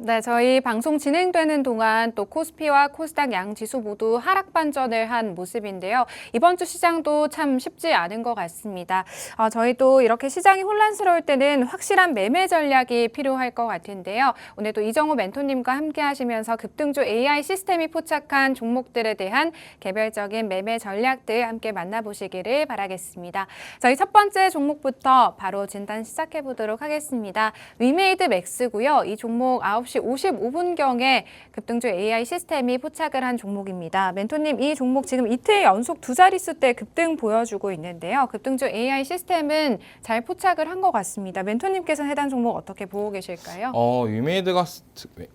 네, 저희 방송 진행되는 동안 또 코스피와 코스닥 양지수 모두 하락 반전을 한 모습인데요. 이번 주 시장도 참 쉽지 않은 것 같습니다. 저희도 이렇게 시장이 혼란스러울 때는 확실한 매매 전략이 필요할 것 같은데요. 오늘도 이정호 멘토님과 함께 하시면서 급등주 AI 시스템이 포착한 종목들에 대한 개별적인 매매 전략들 함께 만나보시기를 바라겠습니다. 저희 첫 번째 종목부터 바로 진단 시작해 보도록 하겠습니다. 위메이드 맥스고요. 이 종목 9시 55분경에 급등주 AI 시스템이 포착을 한 종목입니다. 멘토님, 이 종목 지금 이틀 연속 두 자릿수대 급등 보여주고 있는데요. 급등주 AI 시스템은 잘 포착을 한 것 같습니다. 멘토님께서는 해당 종목 어떻게 보고 계실까요? 위메이드가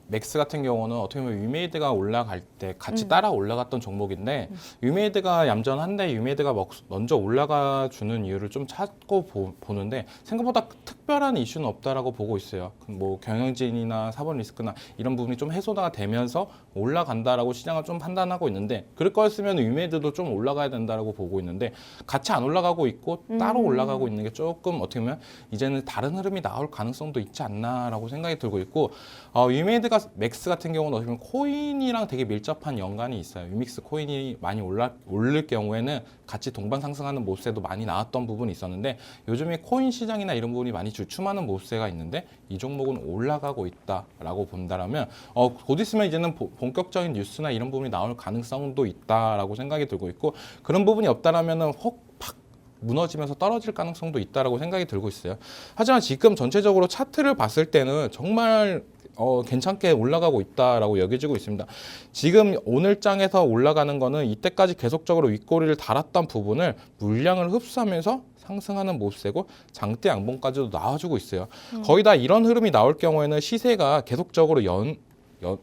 맥스 같은 경우는 어떻게 보면 위메이드가 올라갈 때 같이 따라 올라갔던 종목인데 위메이드가 얌전한데 위메이드가 먼저 올라가 주는 이유를 좀 찾고 보는데 생각보다 특별한 이슈는 없다라고 보고 있어요. 뭐 경영진이나 사본 리스크나 이런 부분이 좀 해소가 되면서 올라간다라고 시장은 좀 판단하고 있는데 그럴 거였으면 위메이드도 좀 올라가야 된다라고 보고 있는데 같이 안 올라가고 있고 따로 올라가고 있는 게 조금 어떻게 보면 이제는 다른 흐름이 나올 가능성도 있지 않나라고 생각이 들고 있고 위메이드가 맥스 같은 경우는 어떻게 보면 코인이랑 되게 밀접한 연관이 있어요. 위믹스 코인이 많이 오를 경우에는 같이 동반 상승하는 모습도 많이 나왔던 부분이 있었는데 요즘에 코인 시장이나 이런 부분이 많이 주춤하는 모습가 있는데 이 종목은 올라가고 있다라고 본다라면 곧 있으면 이제는 본격적인 뉴스나 이런 부분이 나올 가능성도 있다라고 생각이 들고 있고 그런 부분이 없다라면은 팍 무너지면서 떨어질 가능성도 있다라고 생각이 들고 있어요. 하지만 지금 전체적으로 차트를 봤을 때는 정말 괜찮게 올라가고 있다라고 여겨지고 있습니다. 지금 오늘 장에서 올라가는 거는 이때까지 계속적으로 윗꼬리를 달았던 부분을 물량을 흡수하면서 상승하는 모습이고 장대 양봉까지도 나와주고 있어요. 거의 다 이런 흐름이 나올 경우에는 시세가 계속적으로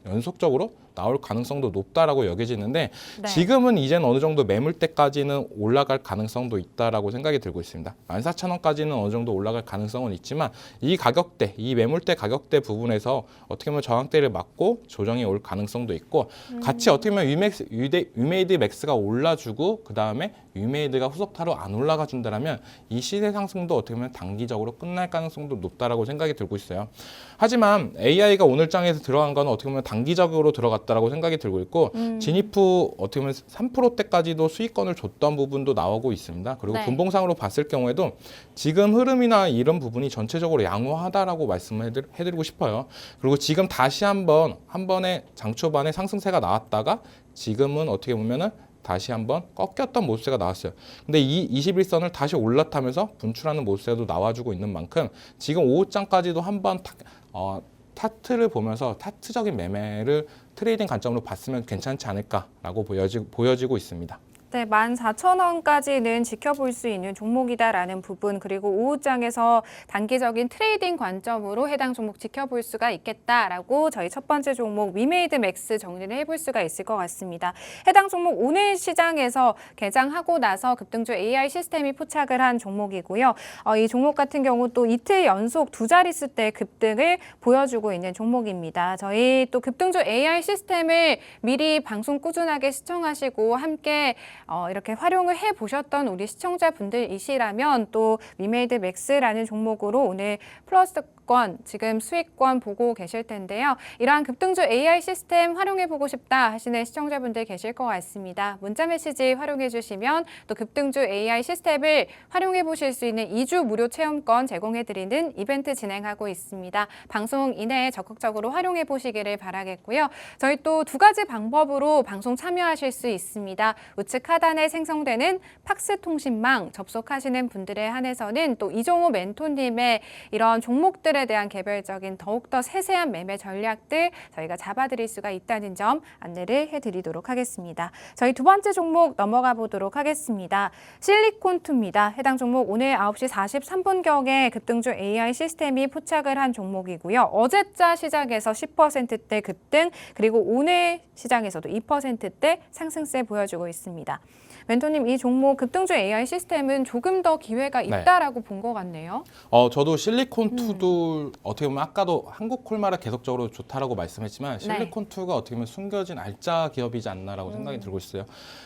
연속적으로 나올 가능성도 높다라고 여겨지는데 네. 지금은 이제는 어느 정도 매물대까지는 올라갈 가능성도 있다라고 생각이 들고 있습니다. 14,000원까지는 어느 정도 올라갈 가능성은 있지만 이 가격대, 이 매물대 가격대 부분에서 어떻게 보면 저항대를 맞고 조정이 올 가능성도 있고 같이 어떻게 보면 위메이드 맥스가 올라주고 그 다음에 위메이드가 후속타로 안 올라가 준다면 이 시세 상승도 어떻게 보면 단기적으로 끝날 가능성도 높다라고 생각이 들고 있어요. 하지만 AI가 오늘 장에서 들어간 건 어떻게 보면 단기적으로 들어갔다라고 생각이 들고 있고 진입 후 어떻게 보면 3%대까지도 수익권을 줬던 부분도 나오고 있습니다. 그리고 네. 분봉상으로 봤을 경우에도 지금 흐름이나 이런 부분이 전체적으로 양호하다라고 말씀을 해드리고 싶어요. 그리고 지금 다시 한 번에 장 초반에 상승세가 나왔다가 지금은 어떻게 보면은 다시 한번 꺾였던 모습세가 나왔어요. 근데 이 21선을 다시 올라타면서 분출하는 모습세도 나와주고 있는 만큼 지금 오후장까지도 한번 타트를 보면서 타트적인 매매를 트레이딩 관점으로 봤으면 괜찮지 않을까라고 보여지고 있습니다. 네, 14,000원까지는 지켜볼 수 있는 종목이다라는 부분 그리고 오후장에서 단기적인 트레이딩 관점으로 해당 종목 지켜볼 수가 있겠다라고 저희 첫 번째 종목 위메이드 맥스 정리를 해볼 수가 있을 것 같습니다. 해당 종목 오늘 시장에서 개장하고 나서 급등주 AI 시스템이 포착을 한 종목이고요. 이 종목 같은 경우 또 이틀 연속 두 자릿수대 급등을 보여주고 있는 종목입니다. 저희 또 급등주 AI 시스템을 미리 방송 꾸준하게 시청하시고 함께 이렇게 활용을 해보셨던 우리 시청자분들이시라면 또 위메이드 맥스라는 종목으로 오늘 플러스권, 지금 수익권 보고 계실 텐데요. 이러한 급등주 AI 시스템 활용해보고 싶다 하시는 시청자분들 계실 것 같습니다. 문자 메시지 활용해 주시면 또 급등주 AI 시스템을 활용해보실 수 있는 2주 무료 체험권 제공해드리는 이벤트 진행하고 있습니다. 방송 이내에 적극적으로 활용해보시기를 바라겠고요. 저희 또 두 가지 방법으로 방송 참여하실 수 있습니다. 우측 하단에 생성되는 팍스 통신망 접속하시는 분들에 한해서는 또 이정호 멘토님의 이런 종목들에 대한 개별적인 더욱더 세세한 매매 전략들 저희가 잡아드릴 수가 있다는 점 안내를 해드리도록 하겠습니다. 저희 두 번째 종목 넘어가 보도록 하겠습니다. 실리콘2입니다. 해당 종목 오늘 9시 43분경에 급등주 AI 시스템이 포착을 한 종목이고요. 어제자 시장에서 10%대 급등 그리고 오늘 시장에서도 2%대 상승세 보여주고 있습니다. 멘토님, 이 종목 급등주 AI 시스템은 조금 더 기회가 있다라고 본 것 같네요. 저도 실리콘2도 실리콘2 어떻게 보면 아까도 한국콜마를 계속적으로 좋다라고 말씀했지만 실리콘2가 어떻게 보면 숨겨진 알짜 기업이지 않나라고 생각이 들고 있어요.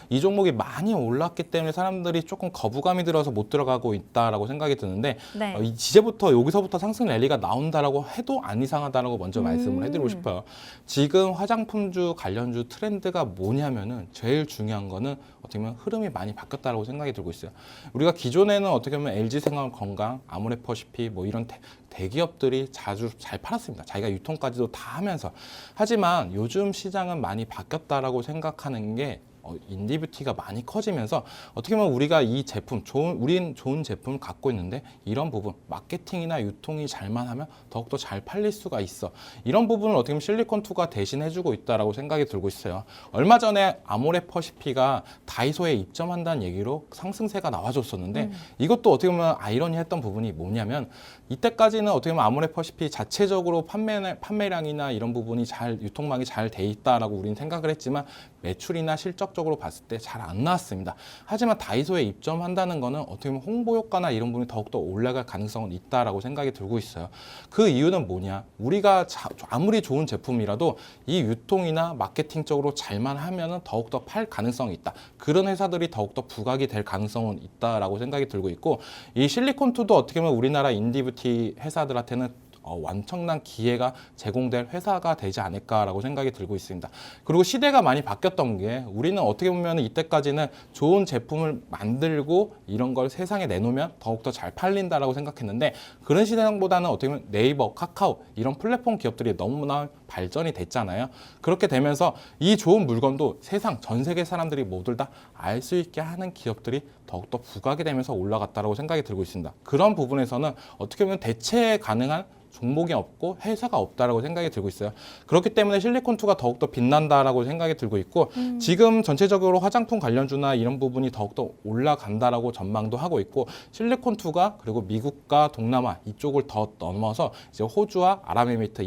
이 종목이 많이 올랐기 때문에 사람들이 조금 거부감이 들어서 못 들어가고 있다라고 생각이 드는데 네. 이제부터 여기서부터 상승 랠리가 나온다라고 해도 안 이상하다라고 먼저 말씀을 해드리고 싶어요. 지금 화장품주 관련주 트렌드가 뭐냐면은 제일 중요한 거는 어떻게 보면 흐름이 많이 바뀌었다라고 생각이 들고 있어요. 우리가 기존에는 어떻게 보면 LG생활건강, 아모레퍼시픽 뭐 이런 대기업들이 자주 잘 팔았습니다. 자기가 유통까지도 다 하면서. 하지만 요즘 시장은 많이 바뀌었다라고 생각하는 게 인디뷰티가 많이 커지면서 어떻게 보면 우리가 이 제품, 우린 좋은 제품을 갖고 있는데 이런 부분, 마케팅이나 유통이 잘만 하면 더욱더 잘 팔릴 수가 있어. 이런 부분을 어떻게 보면 실리콘2가 대신해주고 있다라고 생각이 들고 있어요. 얼마 전에 아모레퍼시픽가 다이소에 입점한다는 얘기로 상승세가 나와줬었는데 이것도 어떻게 보면 아이러니했던 부분이 뭐냐면 이때까지는 어떻게 보면 아모레퍼시픽 자체적으로 판매량이나 이런 부분이 유통망이 잘 돼 있다라고 우리는 생각을 했지만 매출이나 실적적으로 봤을 때 잘 안 나왔습니다. 하지만 다이소에 입점한다는 거는 어떻게 보면 홍보 효과나 이런 부분이 더욱더 올라갈 가능성은 있다라고 생각이 들고 있어요. 그 이유는 뭐냐? 우리가 아무리 좋은 제품이라도 이 유통이나 마케팅적으로 잘만 하면은 더욱더 팔 가능성이 있다. 그런 회사들이 더욱더 부각이 될 가능성은 있다라고 생각이 들고 있고 이 실리콘2도 어떻게 보면 우리나라 인디뷰티 회사들한테는 완청난 기회가 제공될 회사가 되지 않을까라고 생각이 들고 있습니다. 그리고 시대가 많이 바뀌었던 게 우리는 어떻게 보면 이때까지는 좋은 제품을 만들고 이런 걸 세상에 내놓으면 더욱더 잘 팔린다라고 생각했는데 그런 시대보다는 어떻게 보면 네이버, 카카오 이런 플랫폼 기업들이 너무나 발전이 됐잖아요. 그렇게 되면서 이 좋은 물건도 세상 전 세계 사람들이 모두 다 알 수 있게 하는 기업들이 더욱더 부각이 되면서 올라갔다라고 생각이 들고 있습니다. 그런 부분에서는 어떻게 보면 대체 가능한 종목이 없고 회사가 없다라고 생각이 들고 있어요. 그렇기 때문에 실리콘2가 더욱더 빛난다라고 생각이 들고 있고 지금 전체적으로 화장품 관련주나 이런 부분이 더욱더 올라간다라고 전망도 하고 있고 실리콘2가 그리고 미국과 동남아 이쪽을 더 넘어서 이제 호주와 아랍에미리트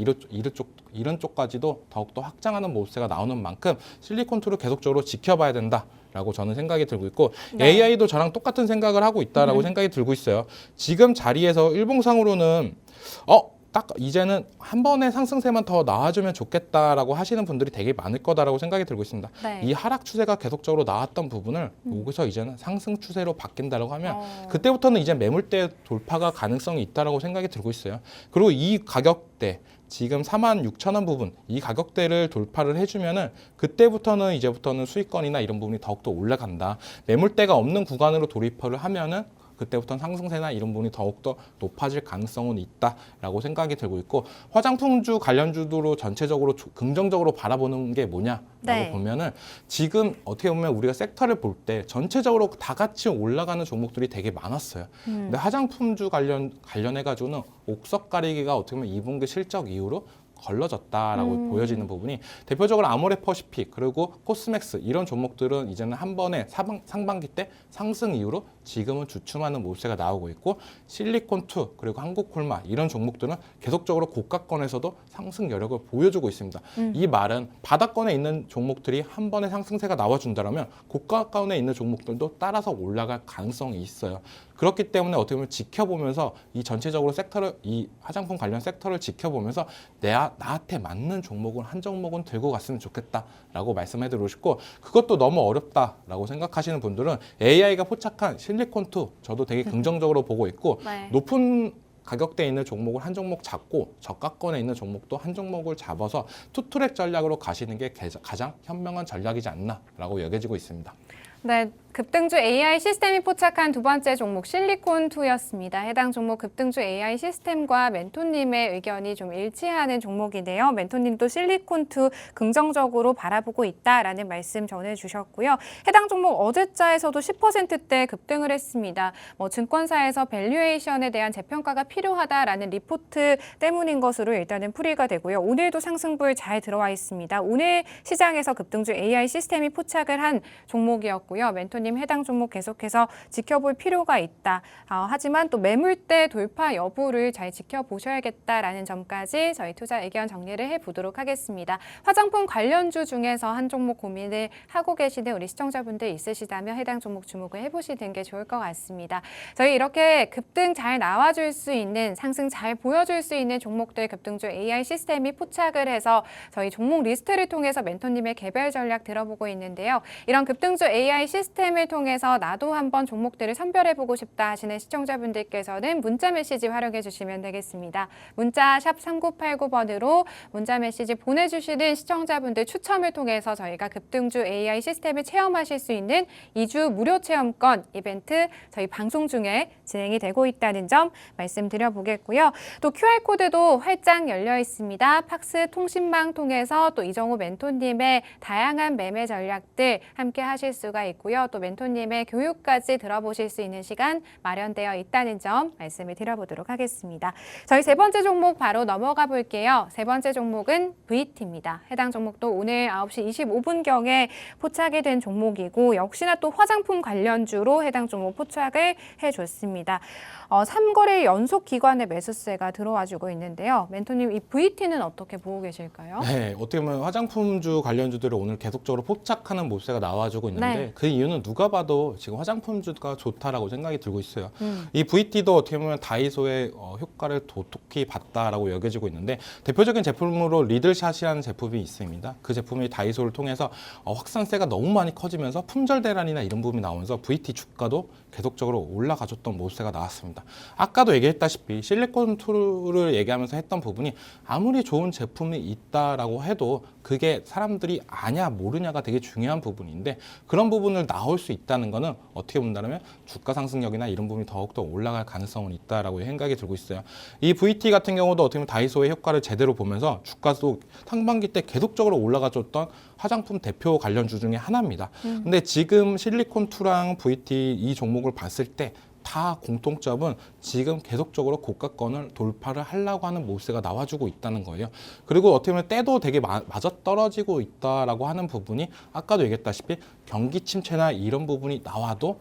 이런 쪽까지도 더욱더 확장하는 모습세가 나오는 만큼 실리콘2를 계속적으로 지켜봐야 된다. 라고 저는 생각이 들고 있고 AI도 저랑 똑같은 생각을 하고 있다라고 생각이 들고 있어요. 지금 자리에서 일봉상으로는 딱 이제는 한 번의 상승세만 더 나와주면 좋겠다라고 하시는 분들이 되게 많을 거다라고 생각이 들고 있습니다. 네. 이 하락 추세가 계속적으로 나왔던 부분을 여기서 이제는 상승 추세로 바뀐다라고 하면 그때부터는 이제 매물대 돌파가 가능성이 있다라고 생각이 들고 있어요. 그리고 이 가격대 지금 46,000원 부분 이 가격대를 돌파를 해주면은 그때부터는 이제부터는 수익권이나 이런 부분이 더욱더 올라간다. 매물대가 없는 구간으로 돌입을 하면은 그때부터는 상승세나 이런 부분이 더욱더 높아질 가능성은 있다라고 생각이 들고 있고 화장품주 관련주로 전체적으로 긍정적으로 바라보는 게 뭐냐라고 보면은 지금 어떻게 보면 우리가 섹터를 볼 때 전체적으로 다 같이 올라가는 종목들이 되게 많았어요. 근데 화장품주 관련해가지고는 옥석 가리기가 어떻게 보면 2분기 실적 이후로 걸러졌다라고 보여지는 부분이 대표적으로 아모레퍼시픽 그리고 코스맥스 이런 종목들은 이제는 한 번에 상반기 때 상승 이후로 지금은 주춤하는 모습세가 나오고 있고 실리콘2 그리고 한국콜마 이런 종목들은 계속적으로 고가권에서도 상승 여력을 보여주고 있습니다. 이 말은 바닥권에 있는 종목들이 한 번에 상승세가 나와준다면 고가권에 있는 종목들도 따라서 올라갈 가능성이 있어요. 그렇기 때문에 어떻게 보면 지켜보면서 이 전체적으로 섹터를 이 화장품 관련 섹터를 지켜보면서 나한테 맞는 종목은 한 종목은 들고 갔으면 좋겠다라고 말씀해드리고 싶고 그것도 너무 어렵다라고 생각하시는 분들은 AI가 포착한 실리콘2 저도 되게 긍정적으로 보고 있고 높은 가격대에 있는 종목을 한 종목 잡고 저가권에 있는 종목도 한 종목을 잡아서 투트랙 전략으로 가시는 게 가장 현명한 전략이지 않나라고 여겨지고 있습니다. 네, 급등주 AI 시스템이 포착한 두 번째 종목 실리콘2였습니다. 해당 종목 급등주 AI 시스템과 멘토님의 의견이 좀 일치하는 종목인데요. 멘토님도 실리콘2 긍정적으로 바라보고 있다라는 말씀 전해주셨고요. 해당 종목 어제자에서도 10%대 급등을 했습니다. 증권사에서 밸류에이션에 대한 재평가가 필요하다라는 리포트 때문인 것으로 일단은 풀이가 되고요. 오늘도 상승불 잘 들어와 있습니다. 오늘 시장에서 급등주 AI 시스템이 포착을 한 종목이었고요. 멘토님 멘토님 해당 종목 계속해서 지켜볼 필요가 있다. 하지만 또 매물대 돌파 여부를 잘 지켜보셔야겠다라는 점까지 저희 투자 의견 정리를 해보도록 하겠습니다. 화장품 관련주 중에서 한 종목 고민을 하고 계시는 우리 시청자분들 있으시다면 해당 종목 주목을 해보시는 게 좋을 것 같습니다. 저희 이렇게 급등 잘 나와줄 수 있는, 상승 잘 보여줄 수 있는 종목들 급등주 AI 시스템이 포착을 해서 저희 종목 리스트를 통해서 멘토님의 개별 전략 들어보고 있는데요. 이런 급등주 AI 시스템을 통해서 나도 한번 종목들을 선별해보고 싶다 하시는 시청자분들께서는 문자 메시지 활용해 주시면 되겠습니다. 문자 샵 3989번으로 문자 메시지 보내주시는 시청자분들 추첨을 통해서 저희가 급등주 AI 시스템을 체험하실 수 있는 2주 무료 체험권 이벤트 저희 방송 중에 진행이 되고 있다는 점 말씀드려보겠고요. 또 QR코드도 활짝 열려 있습니다. 팍스 통신망 통해서 또 이정우 멘토님의 다양한 매매 전략들 함께 하실 수가 있고요. 또 멘토님의 교육까지 들어보실 수 있는 시간 마련되어 있다는 점 말씀을 드려보도록 하겠습니다. 저희 세 번째 종목 바로 넘어가 볼게요. 세 번째 종목은 VT입니다. 해당 종목도 오늘 9시 25분경에 포착이 된 종목이고 역시나 또 화장품 관련주로 해당 종목 포착을 해줬습니다. 3거래 연속 기관의 매수세가 들어와주고 있는데요. 멘토님 이 VT는 어떻게 보고 계실까요? 네, 어떻게 보면 화장품주 관련주들을 오늘 계속적으로 포착하는 모습가 나와주고 있는데 네. 그 이유는 누가 봐도 지금 화장품주가 좋다라고 생각이 들고 있어요. 이 VT도 어떻게 보면 다이소의 효과를 도톡히 봤다라고 여겨지고 있는데 대표적인 제품으로 리들샷이라는 제품이 있습니다. 그 제품이 다이소를 통해서 확산세가 너무 많이 커지면서 품절 대란이나 이런 부분이 나오면서 VT 주가도 계속적으로 올라가줬던 모습가 나왔습니다. 아까도 얘기했다시피 실리콘 툴을 얘기하면서 했던 부분이 아무리 좋은 제품이 있다라고 해도 그게 사람들이 아냐 모르냐가 되게 중요한 부분인데 그런 부분을 나올 수 있다는 거는 어떻게 본다면 주가 상승력이나 이런 부분이 더욱더 올라갈 가능성은 있다라고 생각이 들고 있어요. 이 VT 같은 경우도 어떻게 보면 다이소의 효과를 제대로 보면서 주가도 상반기 때 계속적으로 올라가줬던 화장품 대표 관련주 중에 하나입니다. 근데 지금 실리콘2랑 VT 이 종목을 봤을 때 다 공통점은 지금 계속적으로 고가권을 돌파를 하려고 하는 모습가 나와주고 있다는 거예요. 그리고 어떻게 보면 때도 되게 맞아떨어지고 있다라고 하는 부분이 아까도 얘기했다시피 경기 침체나 이런 부분이 나와도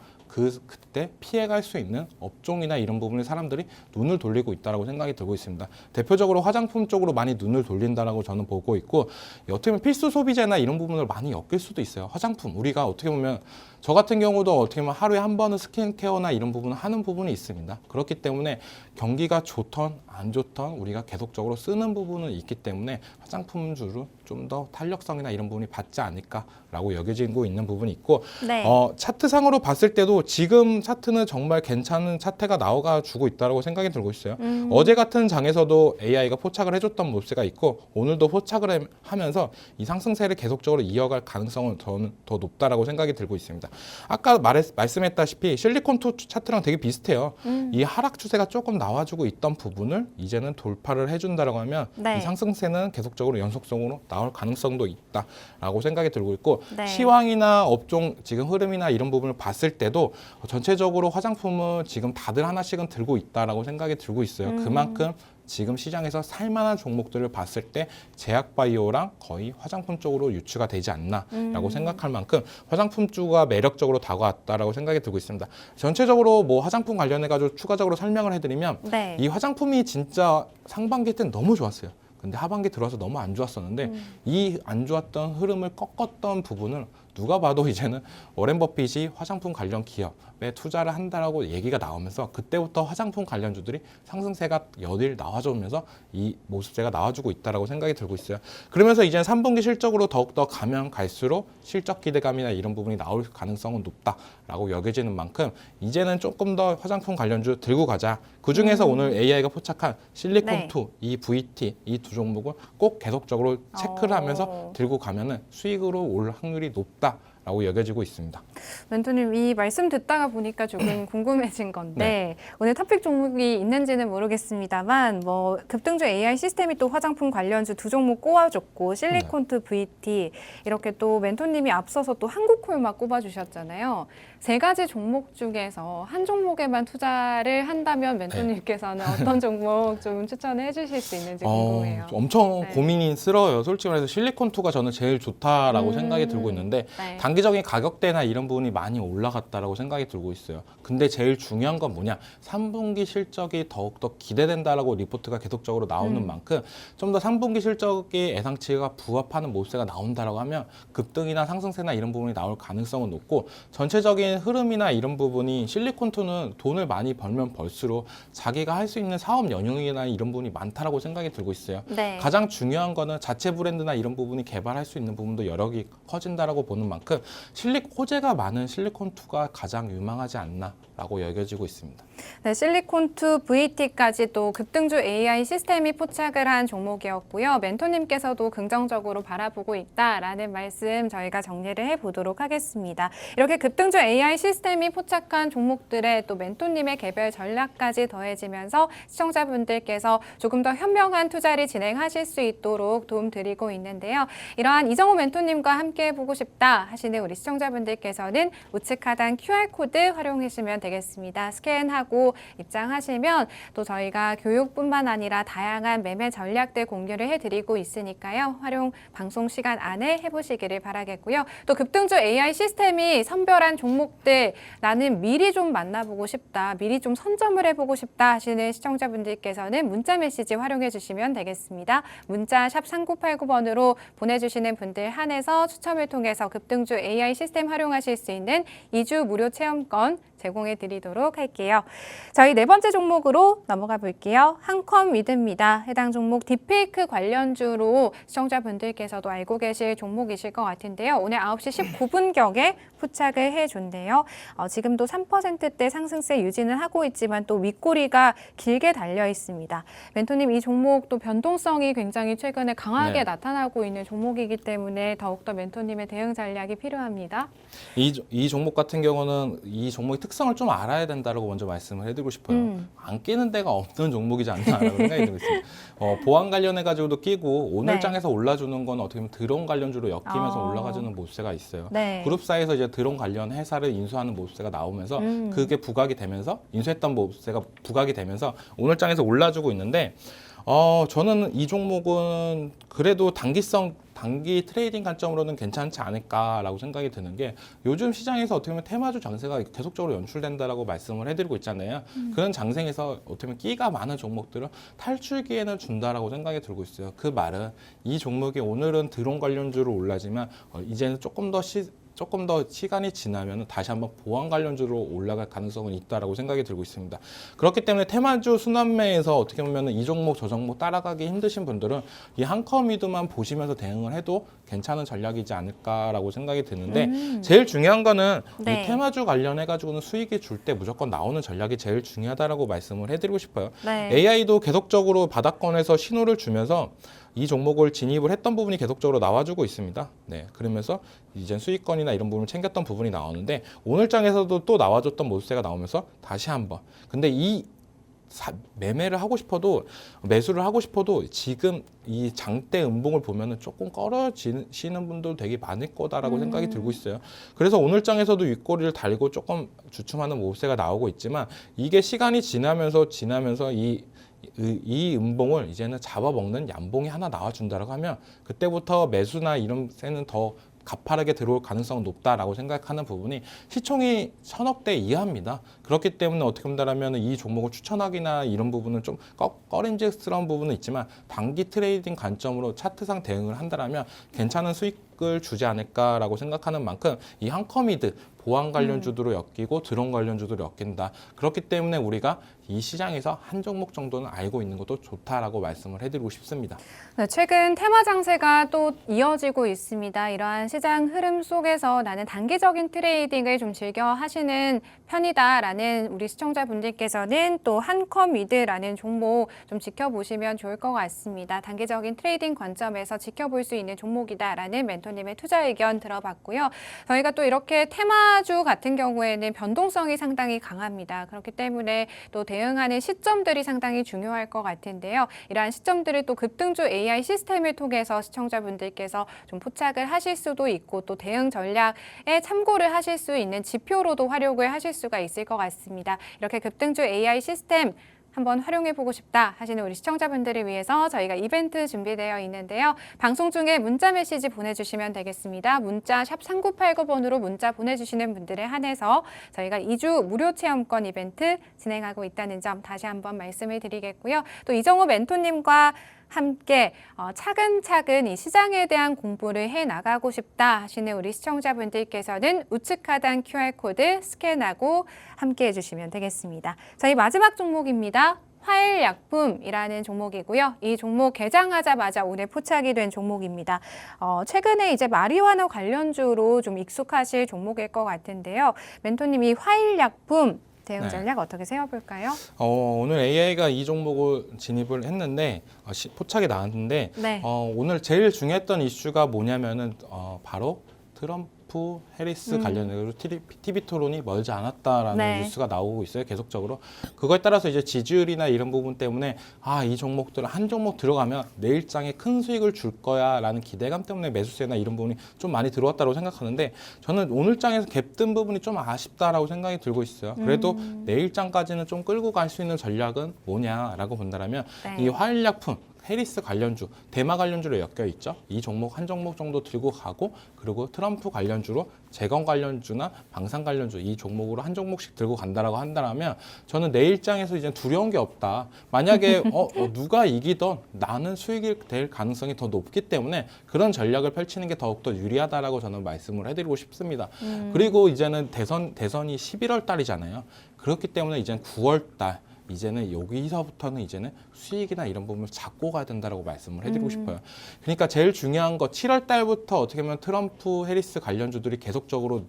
그때 피해갈 수 있는 업종이나 이런 부분에 사람들이 눈을 돌리고 있다라고 생각이 들고 있습니다. 대표적으로 화장품 쪽으로 많이 눈을 돌린다라고 저는 보고 있고 어떻게 보면 필수 소비재나 이런 부분을 많이 엮일 수도 있어요. 화장품 우리가 어떻게 보면 저 같은 경우도 어떻게 보면 하루에 한 번은 스킨케어나 이런 부분을 하는 부분이 있습니다. 그렇기 때문에 경기가 좋던 안 좋던 우리가 계속적으로 쓰는 부분은 있기 때문에 화장품주로 좀 더 탄력성이나 이런 부분이 받지 않을까라고 여겨지고 있는 부분이 있고 네. 차트상으로 봤을 때도 지금 차트는 정말 괜찮은 차트가 나와주고 있다고 생각이 들고 있어요. 어제 같은 장에서도 AI가 포착을 해줬던 모습가 있고 오늘도 포착을 하면서 이 상승세를 계속적으로 이어갈 가능성은 저는 더 높다라고 생각이 들고 있습니다. 아까 말씀했다시피 실리콘2 차트랑 되게 비슷해요. 이 하락 추세가 조금 나와주고 있던 부분을 이제는 돌파를 해준다라고 하면 네. 이 상승세는 계속적으로 연속성으로 나올 가능성도 있다라고 생각이 들고 있고 네. 시황이나 업종 지금 흐름이나 이런 부분을 봤을 때도 전체적으로 화장품은 지금 다들 하나씩은 들고 있다라고 생각이 들고 있어요. 그만큼 지금 시장에서 살만한 종목들을 봤을 때 제약바이오랑 거의 화장품 쪽으로 유추가 되지 않나라고 생각할 만큼 화장품주가 매력적으로 다가왔다라고 생각이 들고 있습니다. 전체적으로 뭐 화장품 관련해가지고 추가적으로 설명을 해드리면 네. 이 화장품이 진짜 상반기 때는 너무 좋았어요. 근데 하반기 들어와서 너무 안 좋았었는데 이 안 좋았던 흐름을 꺾었던 부분을 누가 봐도 이제는 워렌 버핏이 화장품 관련 기업에 투자를 한다라고 얘기가 나오면서 그때부터 화장품 관련주들이 상승세가 여딜 나와주면서 이 모습세가 나와주고 있다라고 생각이 들고 있어요. 그러면서 이제는 3분기 실적으로 더욱더 가면 갈수록 실적 기대감이나 이런 부분이 나올 가능성은 높다라고 여겨지는 만큼 이제는 조금 더 화장품 관련주 들고 가자. 그중에서 오늘 AI가 포착한 실리콘2, 이 VT, 이 두 종목을 꼭 계속적으로 체크를 하면서 들고 가면은 수익으로 올 확률이 높다라고 여겨지고 있습니다. 멘토님 이 말씀 듣다가 보니까 조금 궁금해진 건데 오늘 토픽 종목이 있는지는 모르겠습니다만 뭐 급등주 AI 시스템이 또 화장품 관련주 두 종목 꼽아줬고 실리콘2 VT 이렇게 또 멘토님이 앞서서 또 한국콜막 꼽아주셨잖아요. 세 가지 종목 중에서 한 종목에만 투자를 한다면 멘토님께서는 어떤 종목 좀 추천해 주실 수 있는지 궁금해요. 엄청 네. 고민스러워요. 솔직히 말해서 실리콘2가 저는 제일 좋다라고 생각이 들고 있는데 네. 단기적인 가격대나 이런 부분이 많이 올라갔다라고 생각이 들고 있어요. 근데 제일 중요한 건 뭐냐? 3분기 실적이 더욱더 기대된다라고 리포트가 계속적으로 나오는 만큼 좀 더 3분기 실적이 예상치가 부합하는 모습세가 나온다라고 하면 급등이나 상승세나 이런 부분이 나올 가능성은 높고 전체적인 흐름이나 이런 부분이 실리콘2는 돈을 많이 벌면 벌수록 자기가 할 수 있는 사업 영역이나 이런 부분이 많다라고 생각이 들고 있어요. 네. 가장 중요한 거는 자체 브랜드나 이런 부분이 개발할 수 있는 부분도 여러 개 커진다라고 보는 만큼 호재가 많은 실리콘2가 가장 유망하지 않나라고 여겨지고 있습니다. 네, 실리콘2 VT까지 또 급등주 AI 시스템이 포착을 한 종목이었고요. 멘토님께서도 긍정적으로 바라보고 있다라는 말씀 저희가 정리를 해보도록 하겠습니다. 이렇게 급등주 AI 시스템이 포착한 종목들에 또 멘토님의 개별 전략까지 더해지면서 시청자분들께서 조금 더 현명한 투자를 진행하실 수 있도록 도움드리고 있는데요. 이러한 이정호 멘토님과 함께 해보고 싶다 하시는 우리 시청자분들께서는 우측 하단 QR코드 활용하시면 되겠습니다. 스캔하고 입장하시면 또 저희가 교육뿐만 아니라 다양한 매매 전략들 공유를 해드리고 있으니까요. 활용 방송 시간 안에 해보시기를 바라겠고요. 또 급등주 AI 시스템이 선별한 종목들 나는 미리 좀 만나보고 싶다, 미리 좀 선점을 해보고 싶다 하시는 시청자분들께서는 문자 메시지 활용해 주시면 되겠습니다. 문자 샵 3989번으로 보내주시는 분들 한해서 추첨을 통해서 급등주 AI 시스템 활용하실 수 있는 2주 무료 체험권 제공해 드리도록 할게요. 저희 네 번째 종목으로 넘어가 볼게요. 한컴미드입니다. 해당 종목 딥페이크 관련주로 시청자분들께서도 알고 계실 종목이실 것 같은데요. 오늘 9시 19분경에 포착을 해줬네요. 지금도 3%대 상승세 유지는 하고 있지만 또 윗꼬리가 길게 달려 있습니다. 멘토님, 이 종목 또 변동성이 굉장히 최근에 강하게 네. 나타나고 있는 종목이기 때문에 더욱더 멘토님의 대응 전략이 필요합니다. 이 종목 같은 경우는 이 종목의 특성을 좀 알아야 된다고 먼저 말씀을 해드리고 싶어요. 안 끼는 데가 없는 종목이지 않나라고 생각이 들고 있습니다. 보안 관련해가지고도 끼고 오늘 네. 장에서 올라주는 건 어떻게 보면 드론 관련주로 엮이면서 아. 올라가주는 모습세가 있어요. 네. 그룹사에서 이제 드론 관련 회사를 인수하는 모습세가 나오면서 그게 부각이 되면서 인수했던 모습세가 부각이 되면서 오늘 장에서 올라주고 있는데 저는 이 종목은 그래도 단기 트레이딩 관점으로는 괜찮지 않을까라고 생각이 드는 게 요즘 시장에서 어떻게 보면 테마주 장세가 계속적으로 연출된다라고 말씀을 해드리고 있잖아요. 그런 장세에서 어떻게 보면 끼가 많은 종목들은 탈출 기회는 준다라고 생각이 들고 있어요. 그 말은 이 종목이 오늘은 드론 관련주로 올라지만 이제는 조금 더 시간이 지나면 다시 한번 보안 관련주로 올라갈 가능성은 있다라고 생각이 들고 있습니다. 그렇기 때문에 테마주 순환매에서 어떻게 보면 이 종목 저 종목 따라가기 힘드신 분들은 이 한컴미드만 보시면서 대응을 해도 괜찮은 전략이지 않을까라고 생각이 드는데 제일 중요한 거는 네. 이 테마주 관련해 가지고는 수익이 줄 때 무조건 나오는 전략이 제일 중요하다라고 말씀을 해드리고 싶어요. 네. AI도 계속적으로 바닥권에서 신호를 주면서 이 종목을 진입을 했던 부분이 계속적으로 나와주고 있습니다. 네, 그러면서 이젠 수익권이나 이런 부분을 챙겼던 부분이 나오는데 오늘 장에서도 또 나와줬던 모습세가 나오면서 다시 한번. 근데 매매를 하고 싶어도 매수를 하고 싶어도 지금 이 장대 음봉을 보면은 조금 꺼려지시는 분도 되게 많을 거다라고 생각이 들고 있어요. 그래서 오늘 장에서도 윗꼬리를 달고 조금 주춤하는 모습세가 나오고 있지만 이게 시간이 지나면서 이 음봉을 이제는 잡아먹는 얌봉이 하나 나와준다라고 하면 그때부터 매수나 이런 세는 더 가파르게 들어올 가능성은 높다라고 생각하는 부분이 시총이 1000억대 이하입니다. 그렇기 때문에 어떻게 본다면 이 종목을 추천하기나 이런 부분은 좀 꺼림직스러운 부분은 있지만 단기 트레이딩 관점으로 차트상 대응을 한다면 괜찮은 수익을 주지 않을까라고 생각하는 만큼 이 한컴미드 보안 관련주도로 엮이고 드론 관련주도로 엮인다. 그렇기 때문에 우리가 이 시장에서 한 종목 정도는 알고 있는 것도 좋다라고 말씀을 해드리고 싶습니다. 네, 최근 테마 장세가 또 이어지고 있습니다. 이러한 시장 흐름 속에서 나는 단기적인 트레이딩을 좀 즐겨 하시는 편이다라는 우리 시청자분들께서는 또 한컴미드라는 종목 좀 지켜보시면 좋을 것 같습니다. 단기적인 트레이딩 관점에서 지켜볼 수 있는 종목이다라는 멘토 멘토님의 투자 의견 들어봤고요. 저희가 또 이렇게 테마주 같은 경우에는 변동성이 상당히 강합니다. 그렇기 때문에 또 대응하는 시점들이 상당히 중요할 것 같은데요. 이러한 시점들을 또 급등주 AI 시스템을 통해서 시청자분들께서 좀 포착을 하실 수도 있고 또 대응 전략에 참고를 하실 수 있는 지표로도 활용을 하실 수가 있을 것 같습니다. 이렇게 급등주 AI 시스템 한번 활용해보고 싶다 하시는 우리 시청자분들을 위해서 저희가 이벤트 준비되어 있는데요. 방송 중에 문자 메시지 보내주시면 되겠습니다. 문자 샵 3989번으로 문자 보내주시는 분들에 한해서 저희가 2주 무료 체험권 이벤트 진행하고 있다는 점 다시 한번 말씀을 드리겠고요. 또 이정호 멘토님과 함께 차근차근 이 시장에 대한 공부를 해나가고 싶다 하시는 우리 시청자분들께서는 우측 하단 QR코드 스캔하고 함께 해주시면 되겠습니다. 저희 마지막 종목입니다. 화일약품이라는 종목이고요. 이 종목 개장하자마자 오늘 포착이 된 종목입니다. 최근에 이제 마리화나 관련주로 좀 익숙하실 종목일 것 같은데요. 멘토님이 화일약품 대응 전략 어떻게 세워볼까요? 오늘 AI가 이 종목을 진입을 했는데 포착이 나왔는데 네. 오늘 제일 중요했던 이슈가 뭐냐면은 바로 트럼프 해리스 관련해서 TV 토론이 멀지 않았다라는 네. 뉴스가 나오고 있어요. 계속적으로. 그거에 따라서 이제 지지율이나 이런 부분 때문에 이 종목들 한 종목 들어가면 내일장에 큰 수익을 줄 거야라는 기대감 때문에 매수세나 이런 부분이 좀 많이 들어왔다고 생각하는데 저는 오늘장에서 갭 뜬 부분이 좀 아쉽다라고 생각이 들고 있어요. 그래도 내일장까지는 좀 끌고 갈 수 있는 전략은 뭐냐라고 본다면 네. 이 화일약품 해리스 관련주, 대마 관련주로 엮여 있죠. 이 종목 한 종목 정도 들고 가고 그리고 트럼프 관련주로 재건 관련주나 방산 관련주 이 종목으로 한 종목씩 들고 간다라고 한다면 저는 내일장에서 이제 두려운 게 없다. 만약에 누가 이기던 나는 수익이 될 가능성이 더 높기 때문에 그런 전략을 펼치는 게 더욱더 유리하다라고 저는 말씀을 해드리고 싶습니다. 그리고 이제는 대선이 11월 달이잖아요. 그렇기 때문에 이제는 9월 달 이제는 여기서부터는 이제는 수익이나 이런 부분을 잡고 가야 된다라고 말씀을 해드리고 싶어요. 그러니까 제일 중요한 거 7월 달부터 어떻게 보면 트럼프 해리스 관련주들이 계속적으로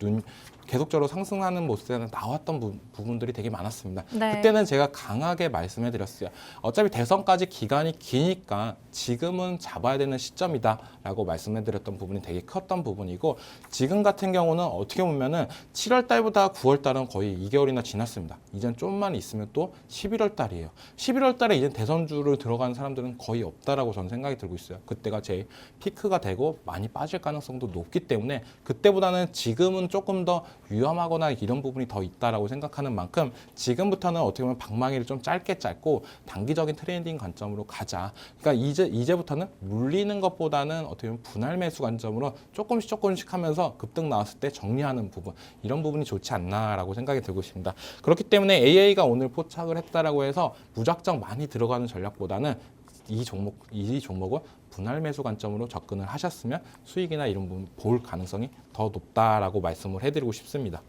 상승하는 모습에 나왔던 부분들이 되게 많았습니다. 네. 그때는 제가 강하게 말씀해 드렸어요. 어차피 대선까지 기간이 기니까 지금은 잡아야 되는 시점이다라고 말씀해 드렸던 부분이 되게 컸던 부분이고 지금 같은 경우는 어떻게 보면은 7월 달보다 9월 달은 거의 2개월이나 지났습니다. 이젠 좀만 있으면 또 11월 달이에요. 11월 달에 이제 대선주를 들어가는 사람들은 거의 없다라고 저는 생각이 들고 있어요. 그때가 제일 피크가 되고 많이 빠질 가능성도 높기 때문에 그때보다는 지금은 조금 더 위험하거나 이런 부분이 더 있다라고 생각하는 만큼 지금부터는 어떻게 보면 방망이를 좀 짧게 짧고 단기적인 트레이딩 관점으로 가자. 그러니까 이제부터는 물리는 것보다는 어떻게 보면 분할 매수 관점으로 조금씩 하면서 급등 나왔을 때 정리하는 부분 이런 부분이 좋지 않나라고 생각이 들고 있습니다. 그렇기 때문에 AI가 오늘 포착을 했다라고 해서 무작정 많이 들어가는 전략보다는 이 종목은 분할 매수 관점으로 접근을 하셨으면 수익이나 이런 부분 볼 가능성이 더 높다라고 말씀을 해드리고 싶습니다.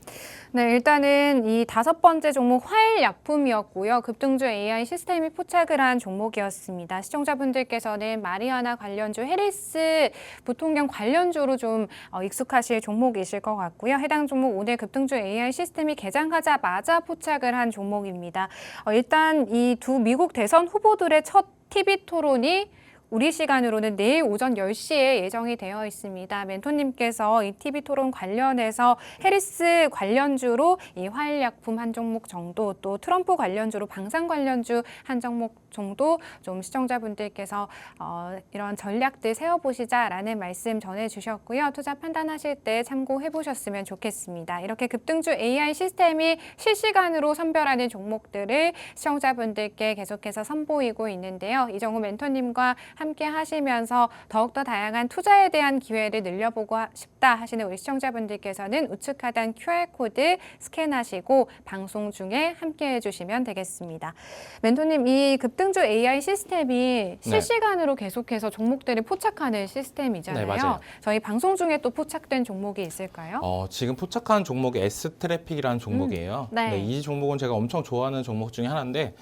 네, 일단은 이 5번째 종목 화일약품이었고요. 급등주 AI 시스템이 포착을 한 종목이었습니다. 시청자분들께서는 마리아나 관련주, 해리스 부통령 관련주로 좀 익숙하실 종목이실 것 같고요. 해당 종목 오늘 급등주 AI 시스템이 개장하자마자 포착을 한 종목입니다. 일단 이 두 미국 대선 후보들의 첫 TV 토론이 우리 시간으로는 내일 오전 10시에 예정이 되어 있습니다. 멘토님께서 이 TV 토론 관련해서 해리스 관련주로 이 화일약품 한 종목 정도 또 트럼프 관련주로 방산 관련주 한 종목 정도 좀 시청자분들께서 이런 전략들 세워보시자라는 말씀 전해주셨고요. 투자 판단하실 때 참고해보셨으면 좋겠습니다. 이렇게 급등주 AI 시스템이 실시간으로 선별하는 종목들을 시청자분들께 계속해서 선보이고 있는데요. 이정우 멘토님과 함께 하시면서 더욱더 다양한 투자에 대한 기회를 늘려보고 싶다 하시는 우리 시청자분들께서는 우측 하단 QR코드 스캔하시고 방송 중에 함께 해주시면 되겠습니다. 멘토님, 이 급등주 AI 시스템이 실시간으로 계속해서 종목들을 포착하는 시스템이잖아요. 네, 맞아요. 저희 방송 중에 또 포착된 종목이 있을까요? 지금 포착한 종목이 S트래픽이라는 종목이에요. 네. 이 종목은 제가 엄청 좋아하는 종목 중에 하나인데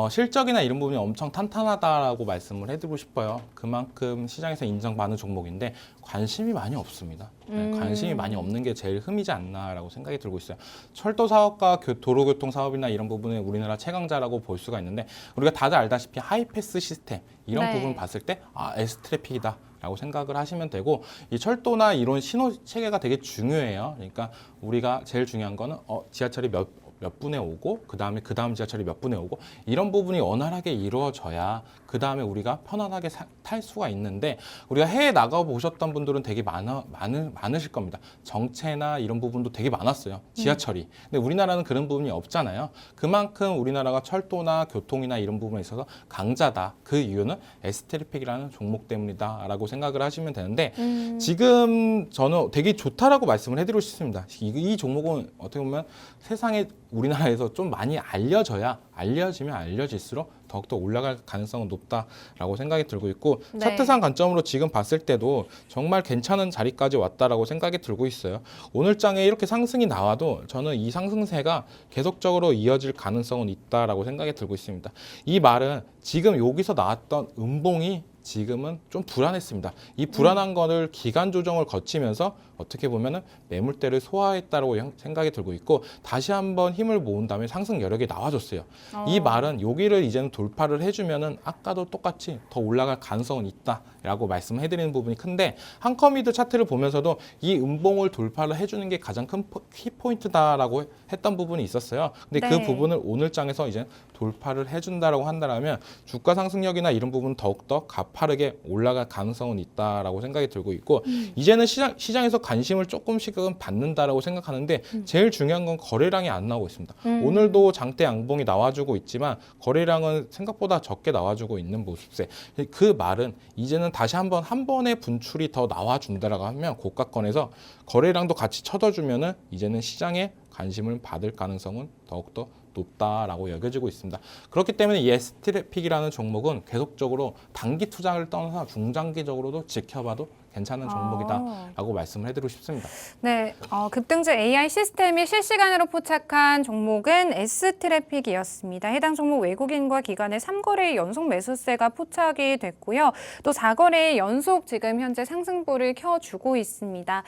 실적이나 이런 부분이 엄청 탄탄하다라고 말씀을 해드리고 싶어요. 그만큼 시장에서 인정받는 종목인데 관심이 많이 없습니다. 관심이 많이 없는 게 제일 흠이지 않나라고 생각이 들고 있어요. 철도 사업과 도로교통 사업이나 이런 부분은 우리나라 최강자라고 볼 수가 있는데 우리가 다들 알다시피 하이패스 시스템 이런 부분을 봤을 때 S트래픽이다. 라고 생각을 하시면 되고, 이 철도나 이런 신호 체계가 되게 중요해요. 그러니까 우리가 제일 중요한 거는 지하철이 몇 분에 오고 그 다음 지하철이 몇 분에 오고 이런 부분이 원활하게 이루어져야 그 다음에 우리가 편안하게 탈 수가 있는데, 우리가 해외 나가 보셨던 분들은 되게 많으실 겁니다. 정체나 이런 부분도 되게 많았어요. 지하철이. 근데 우리나라는 그런 부분이 없잖아요. 그만큼 우리나라가 철도나 교통이나 이런 부분에 있어서 강자다. 그 이유는 에스트래픽이라는 종목 때문이다라고 생각을 하시면 되는데, 지금 저는 되게 좋다라고 말씀을 해드리고 싶습니다. 이 종목은 어떻게 보면 세상에 우리나라에서 좀 많이 알려지면 알려질수록 더욱더 올라갈 가능성은 높다라고 생각이 들고 있고, 네. 차트상 관점으로 지금 봤을 때도 정말 괜찮은 자리까지 왔다라고 생각이 들고 있어요. 오늘 장에 이렇게 상승이 나와도 저는 이 상승세가 계속적으로 이어질 가능성은 있다라고 생각이 들고 있습니다. 이 말은 지금 여기서 나왔던 음봉이 지금은 좀 불안했습니다. 이 불안한 거를 기간 조정을 거치면서 어떻게 보면은 매물대를 소화했다라고 생각이 들고 있고, 다시 한번 힘을 모은 다음에 상승 여력이 나와줬어요. 이 말은 여기를 이제는 돌파를 해주면은 아까도 똑같이 더 올라갈 가능성은 있다라고 말씀해드리는 부분이 큰데, 한커미드 차트를 보면서도 이 음봉을 돌파를 해주는 게 가장 큰 키포인트다라고 했던 부분이 있었어요. 근데 네. 그 부분을 오늘 장에서 이제 돌파를 해준다라고 한다면 주가 상승력이나 이런 부분은 더욱더 가파르게 올라갈 가능성은 있다라고 생각이 들고 있고, 이제는 시장에서 관심을 조금씩은 받는다라고 생각하는데, 제일 중요한 건 거래량이 안 나오고 있습니다. 오늘도 장대 양봉이 나와주고 있지만 거래량은 생각보다 적게 나와주고 있는 모습세. 그 말은 이제는 다시 한 번의 분출이 더 나와준다라고 하면, 고가권에서 거래량도 같이 쳐져주면은 이제는 시장에 관심을 받을 가능성은 더욱더 높다라고 여겨지고 있습니다. 그렇기 때문에 이 에스트래픽이라는 종목은 계속적으로 단기 투자를 떠나서 중장기적으로도 지켜봐도 괜찮은 종목이다라고 말씀을 해드리고 싶습니다. 네, 급등주 AI 시스템이 실시간으로 포착한 종목은 S트래픽이었습니다. 해당 종목 외국인과 기관의 3거래의 연속 매수세가 포착이 됐고요. 또 4거래의 연속 지금 현재 상승보를 켜주고 있습니다.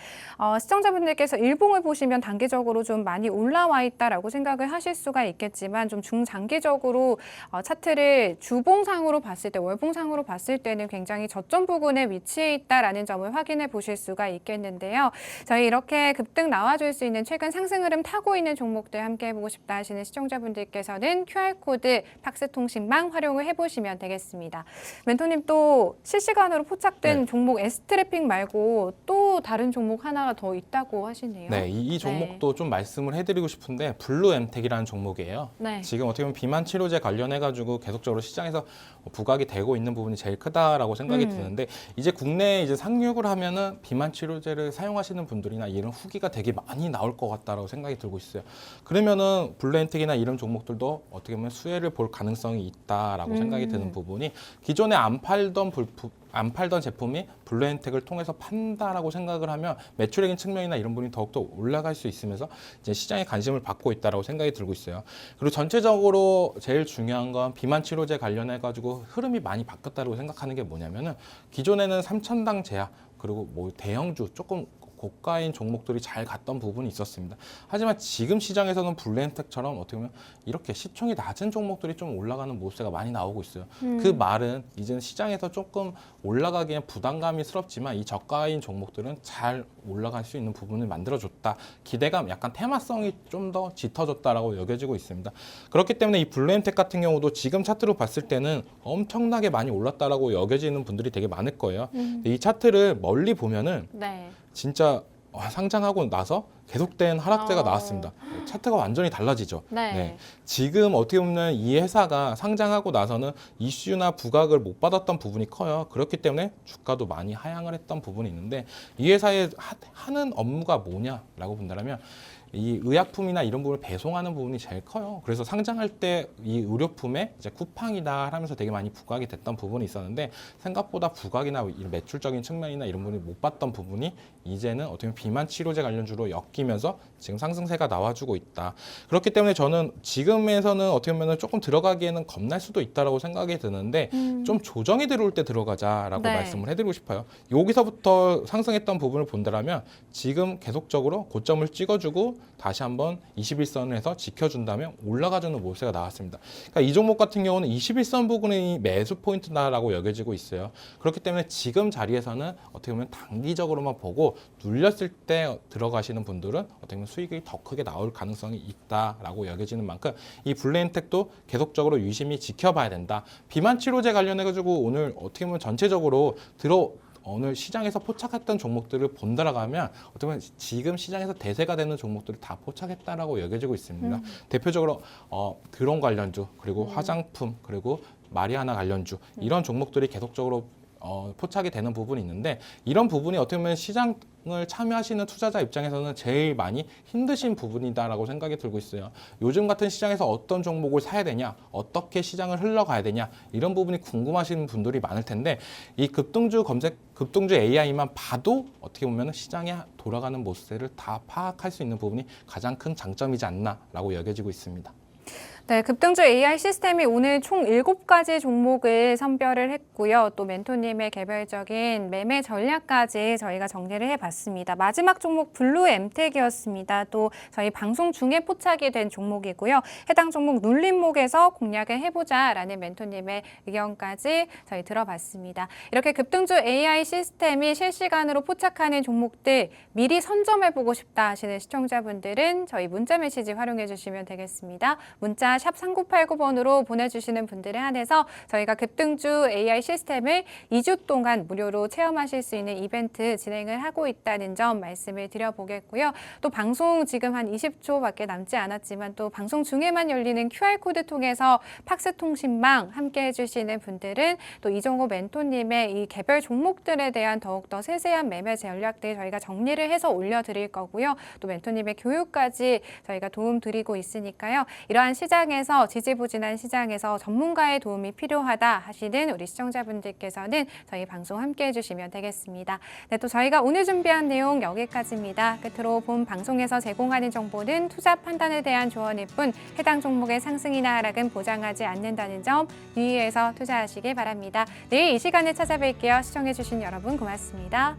시청자분들께서 일봉을 보시면 단기적으로 좀 많이 올라와 있다라고 생각을 하실 수가 있겠지만, 좀 중장기적으로 차트를 주봉상으로 봤을 때, 월봉상으로 봤을 때는 굉장히 저점 부근에 위치해 있다라는 점을 확인해 보실 수가 있겠는데요. 저희 이렇게 급등 나와줄 수 있는 최근 상승 흐름 타고 있는 종목들 함께 해보고 싶다 하시는 시청자분들께서는 QR코드 팍스통신망 활용을 해보시면 되겠습니다. 멘토님, 또 실시간으로 포착된 종목 S트래픽 말고 또 다른 종목 하나가 더 있다고 하시네요. 네, 이 종목도 좀 말씀을 해드리고 싶은데, 블루엠텍이라는 종목이에요. 네. 지금 어떻게 보면 비만 치료제 관련해가지고 계속적으로 시장에서 부각이 되고 있는 부분이 제일 크다라고 생각이 드는데, 이제 국내에 이제 상륙을 하면은 비만 치료제를 사용하시는 분들이나 이런 후기가 되게 많이 나올 것 같다라고 생각이 들고 있어요. 그러면은 블루엠텍이나 이런 종목들도 어떻게 보면 수혜를 볼 가능성이 있다라고 생각이 드는 부분이, 기존에 안 팔던 제품이 블루엔텍을 통해서 판다라고 생각을 하면 매출액인 측면이나 이런 부분이 더욱더 올라갈 수 있으면서 이제 시장에 관심을 받고 있다라고 생각이 들고 있어요. 그리고 전체적으로 제일 중요한 건 비만 치료제 관련해 가지고 흐름이 많이 바뀌었다고 생각하는 게 뭐냐면은, 기존에는 3,000당 제약 그리고 뭐 대형주 조금 고가인 종목들이 잘 갔던 부분이 있었습니다. 하지만 지금 시장에서는 블루엔텍처럼 어떻게 보면 이렇게 시총이 낮은 종목들이 좀 올라가는 모습세가 많이 나오고 있어요. 그 말은 이제는 시장에서 조금 올라가기엔 부담감이스럽지만 이 저가인 종목들은 잘 올라갈 수 있는 부분을 만들어줬다. 기대감, 약간 테마성이 좀 더 짙어졌다라고 여겨지고 있습니다. 그렇기 때문에 이 블루엔텍 같은 경우도 지금 차트로 봤을 때는 엄청나게 많이 올랐다라고 여겨지는 분들이 되게 많을 거예요. 이 차트를 멀리 보면은 네. 진짜 상장하고 나서 계속된 하락세가 나왔습니다. 차트가 완전히 달라지죠. 네. 지금 어떻게 보면 이 회사가 상장하고 나서는 이슈나 부각을 못 받았던 부분이 커요. 그렇기 때문에 주가도 많이 하향을 했던 부분이 있는데, 이 회사의 하는 업무가 뭐냐라고 본다면 이 의약품이나 이런 부분을 배송하는 부분이 제일 커요. 그래서 상장할 때 이 의료품에 이제 쿠팡이다 하면서 되게 많이 부각이 됐던 부분이 있었는데, 생각보다 부각이나 이런 매출적인 측면이나 이런 부분이 못 봤던 부분이 이제는 어떻게 보면 비만 치료제 관련주로 엮이는 지키면서 지금 상승세가 나와주고 있다. 그렇기 때문에 저는 지금에서는 어떻게 보면 조금 들어가기에는 겁날 수도 있다라고 생각이 드는데 좀 조정이 들어올 때 들어가자라고 네. 말씀을 해드리고 싶어요. 여기서부터 상승했던 부분을 본다면 지금 계속적으로 고점을 찍어주고 다시 한번 21선을 해서 지켜준다면 올라가주는 모습이 나왔습니다. 그러니까 이 종목 같은 경우는 21선 부분이 매수 포인트다라고 여겨지고 있어요. 그렇기 때문에 지금 자리에서는 어떻게 보면 단기적으로만 보고 눌렸을 때 들어가시는 분들은 어떻게 보면 수익이 더 크게 나올 가능성이 있다라고 여겨지는 만큼 이 블레인텍도 계속적으로 유심히 지켜봐야 된다. 비만 치료제 관련해가지고 오늘 어떻게 보면 전체적으로 오늘 시장에서 포착했던 종목들을 본다라면 어떻게 보면 지금 시장에서 대세가 되는 종목들을 다 포착했다라고 여겨지고 있습니다. 대표적으로 드론 관련주 그리고 화장품 그리고 마리아나 관련주 이런 종목들이 계속적으로 포착이 되는 부분이 있는데 이런 부분이 어떻게 보면 시장을 참여하시는 투자자 입장에서는 제일 많이 힘드신 부분이다라고 생각이 들고 있어요. 요즘 같은 시장에서 어떤 종목을 사야 되냐, 어떻게 시장을 흘러가야 되냐 이런 부분이 궁금하신 분들이 많을 텐데 이 급등주 AI만 봐도 어떻게 보면 시장에 돌아가는 모습을 다 파악할 수 있는 부분이 가장 큰 장점이지 않나라고 여겨지고 있습니다. 네, 급등주 AI 시스템이 오늘 총 7가지 종목을 선별을 했고요. 또 멘토님의 개별적인 매매 전략까지 저희가 정리를 해봤습니다. 마지막 종목 블루 엠텍이었습니다. 또 저희 방송 중에 포착이 된 종목이고요. 해당 종목 눌림목에서 공략을 해보자라는 멘토님의 의견까지 저희 들어봤습니다. 이렇게 급등주 AI 시스템이 실시간으로 포착하는 종목들 미리 선점해보고 싶다 하시는 시청자분들은 저희 문자 메시지 활용해 주시면 되겠습니다. 문자 샵 3989번으로 보내주시는 분들에 한해서 저희가 급등주 AI 시스템을 2주 동안 무료로 체험하실 수 있는 이벤트 진행을 하고 있다는 점 말씀을 드려보겠고요. 또 방송 지금 한 20초밖에 남지 않았지만 또 방송 중에만 열리는 QR코드 통해서 팍스통신망 함께 해주시는 분들은 또 이종호 멘토님의 이 개별 종목들에 대한 더욱더 세세한 매매 전략들 저희가 정리를 해서 올려드릴 거고요. 또 멘토님의 교육까지 저희가 도움 드리고 있으니까요. 이러한 시장에서 지지부진한 시장에서 전문가의 도움이 필요하다 하시는 우리 시청자분들께서는 저희 방송 함께 해주시면 되겠습니다. 네, 또 저희가 오늘 준비한 내용 여기까지입니다. 끝으로 본 방송에서 제공하는 정보는 투자 판단에 대한 조언일 뿐 해당 종목의 상승이나 하락은 보장하지 않는다는 점 유의해서 투자하시길 바랍니다. 내일 이 시간에 찾아뵐게요. 시청해주신 여러분 고맙습니다.